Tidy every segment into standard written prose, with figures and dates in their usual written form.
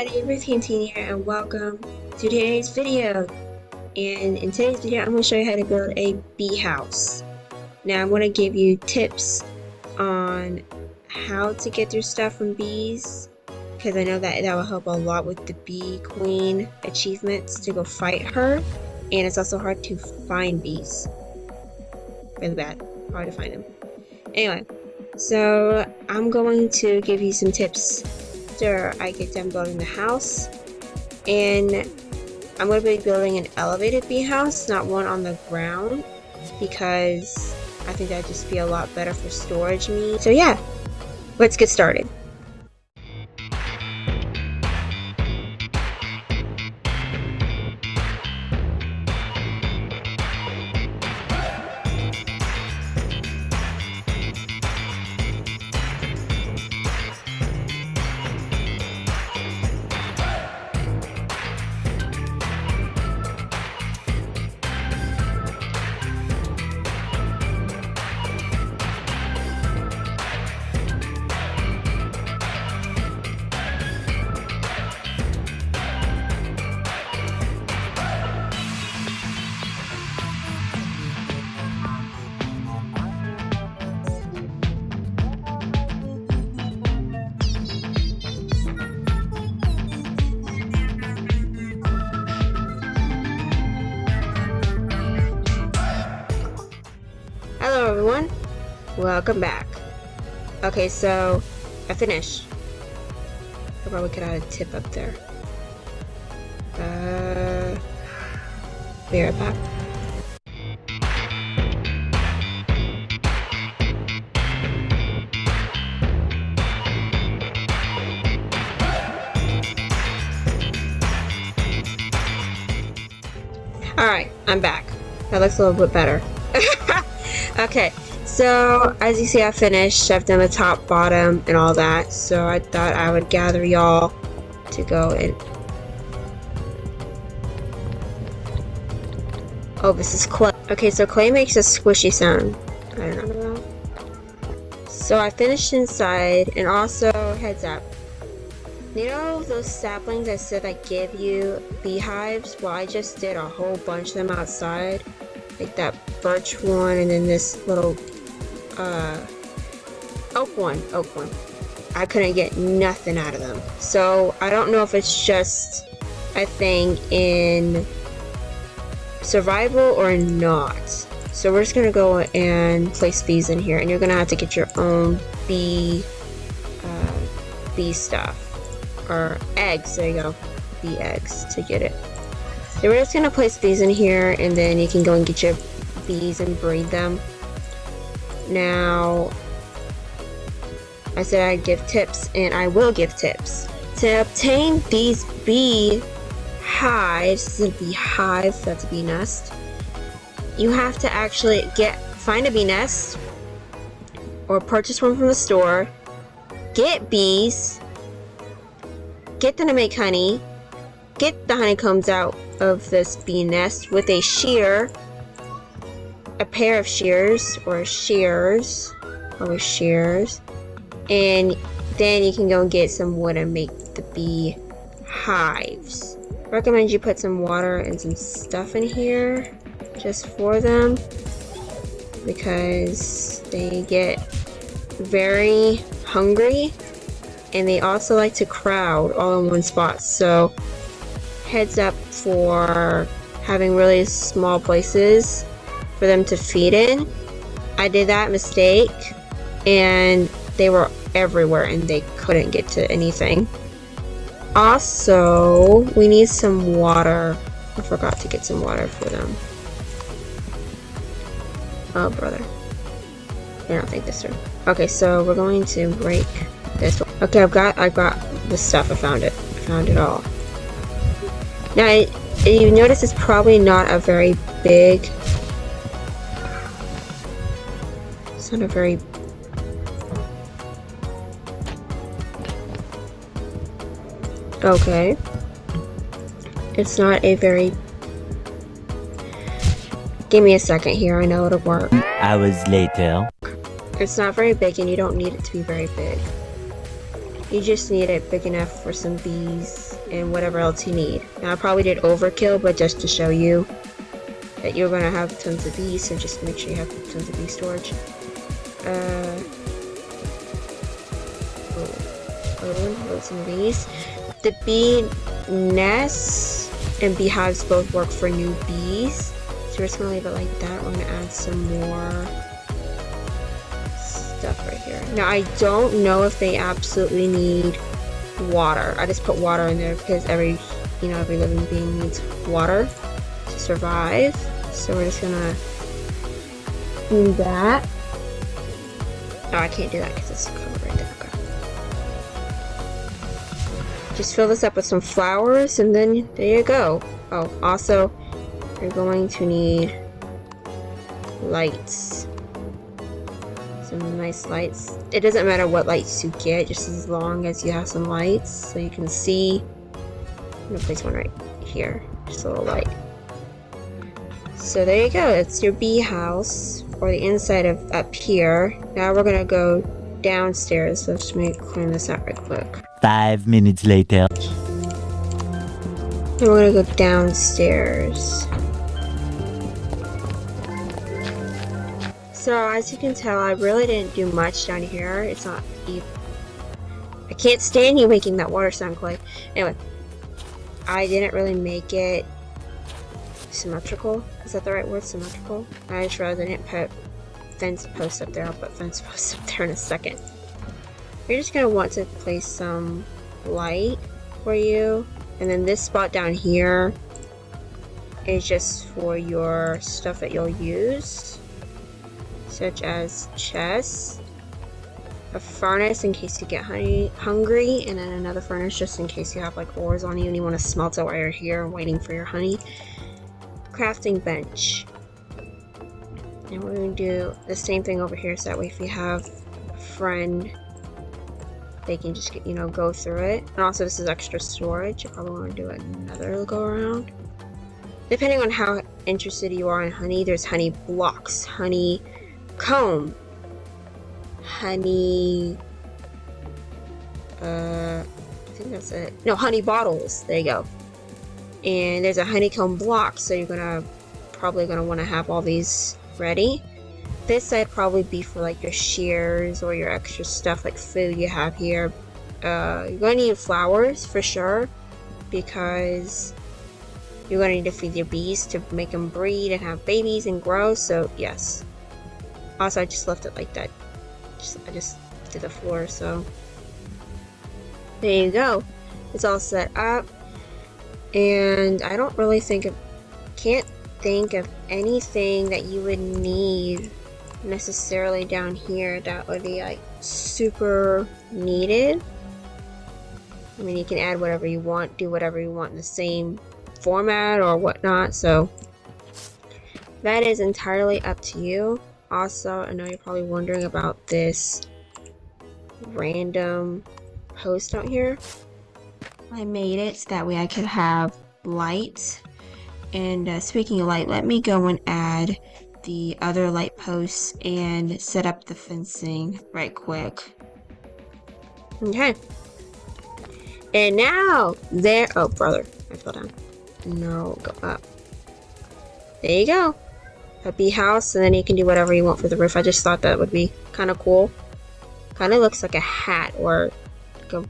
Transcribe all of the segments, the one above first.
everybody, Ruth Canteen here and welcome to today's video. And in today's video I'm going to show you how to build a bee house. Now I'm going to give you tips on how to get your stuff from bees, because I know that will help a lot with the bee queen achievements to go fight her. And it's also hard to find bees. Really bad. Hard to find them. Anyway, so I'm going to give you some tips after I get done building the house. And I'm going to be building an elevated bee house, not one on the ground, because I think that'd just be a lot better for storage needs. So yeah, let's get started. Hello everyone, welcome back. Okay, so I finished. I probably could add a tip up there. Be right back. Alright, I'm back. That looks a little bit better. Okay, so as you see I finished. I've done the top, bottom, and all that. So I thought I would gather y'all to go and... Oh, this is clay. Okay, so clay makes a squishy sound. I don't know about. So I finished inside, and also, heads up. You know those saplings I said that give you beehives? Well, I just did a whole bunch of them outside. Like that birch one, and then this little oak one. I couldn't get nothing out of them. So I don't know if it's just a thing in survival or not. So we're just gonna go and place bees in here, and you're gonna have to get your own bee stuff, or eggs. There you go, bee eggs to get it. So we're just gonna place bees in here, and then you can go and get your bees and breed them. Now, I said I'd give tips, and I will give tips. To obtain these bee hives, this is a bee hive, that's a bee nest. You have to actually find a bee nest, or purchase one from the store, get bees, get them to make honey, get the honeycombs out of this bee nest with a shear, a pair of shears, or shears, always shears, and then you can go and get some wood and make the bee hives. I recommend you put some water and some stuff in here just for them, because they get very hungry, and they also like to crowd all in one spot. So heads up for having really small places for them to feed in. I did that mistake, and they were everywhere and they couldn't get to anything. Also, we need some water. I forgot to get some water for them. Oh brother, I don't think this through. Okay, so we're going to break this one. Okay, I got the stuff. I found it all. Now, you notice it's probably not a very big... It's not a very... Okay. It's not a very... Give me a second here, I know it'll work. Hours later. It's not very big, and you don't need it to be very big. You just need it big enough for some bees and whatever else you need. Now I probably did overkill, but just to show you that you're gonna have tons of bees, so just make sure you have tons of bee storage. Some bees. The bee nests and beehives both work for new bees, so we're just gonna leave it like that. We're gonna add some more stuff right here. Now I don't know if they absolutely need water. I just put water in there because every living being needs water to survive. So we're just gonna do that. Oh, I can't do that because it's covered right there. Okay. Just fill this up with some flowers and then there you go. Oh, also you're going to need lights. Some nice lights. It doesn't matter what lights you get, just as long as you have some lights so you can see. I'm gonna place one right here, just a little light. So there you go, it's your bee house, or the inside of up here. Now we're gonna go downstairs. So let's clean this out right quick. 5 minutes later. And we're gonna go downstairs. So as you can tell, I really didn't do much down here. It's not even... I can't stand you making that water sound, Clay. Anyway, I didn't really make it symmetrical. Is that the right word? Symmetrical? I just realized I didn't put fence posts up there. I'll put fence posts up there in a second. You're just gonna want to place some light for you. And then this spot down here is just for your stuff that you'll use, such as chests, a furnace in case you get hungry, and then another furnace just in case you have like ores on you and you want to smelt it while you're here waiting for your honey. Crafting bench. And we're going to do the same thing over here, so that way if you have a friend, they can just get, go through it. And also this is extra storage. You probably want to do another go around. Depending on how interested you are in honey, there's honey blocks, honey comb, honey, I think that's it. No, honey bottles. There you go. And there's a honeycomb block, so you're probably gonna want to have all these ready. This side probably be for like your shears or your extra stuff like food you have here. You're gonna need flowers for sure, because you're gonna need to feed your bees to make them breed and have babies and grow. So yes. Also, I just left it like that. I just did the floor, so there you go. It's all set up, and I don't really can't think of anything that you would need necessarily down here that would be like super needed. I mean, you can add whatever you want, do whatever you want in the same format or whatnot, so that is entirely up to you. Also, I know you're probably wondering about this random post out here. I made it so that way I could have light. And speaking of light, let me go and add the other light posts and set up the fencing right quick. Okay. And now there, oh brother, I fell down. No, go up. There you go. A bee house, and then you can do whatever you want for the roof. I just thought that would be kind of cool. Kind of looks like a hat or like a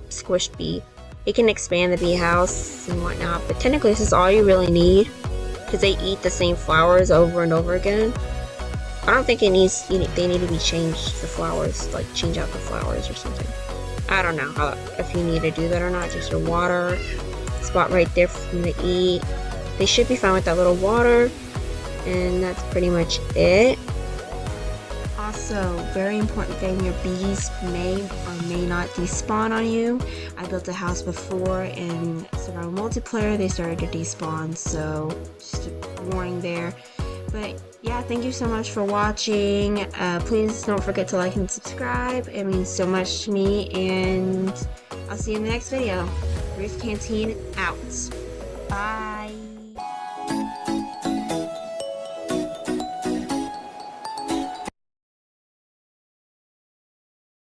squished bee. You can expand the bee house and whatnot, but technically this is all you really need because they eat the same flowers over and over again. I don't think they need to be changed, the flowers, like change out the flowers or something. I don't know if you need to do that or not. Just a water spot right there for them to eat. They should be fine with that little water. And that's pretty much it. Also, very important thing, your bees may or may not despawn on you. I built a house before in survival multiplayer, they started to despawn, so just a warning there. But yeah, thank you so much for watching. Please don't forget to like and subscribe. It means so much to me, and I'll see you in the next video. Ruth Canteen out. Bye.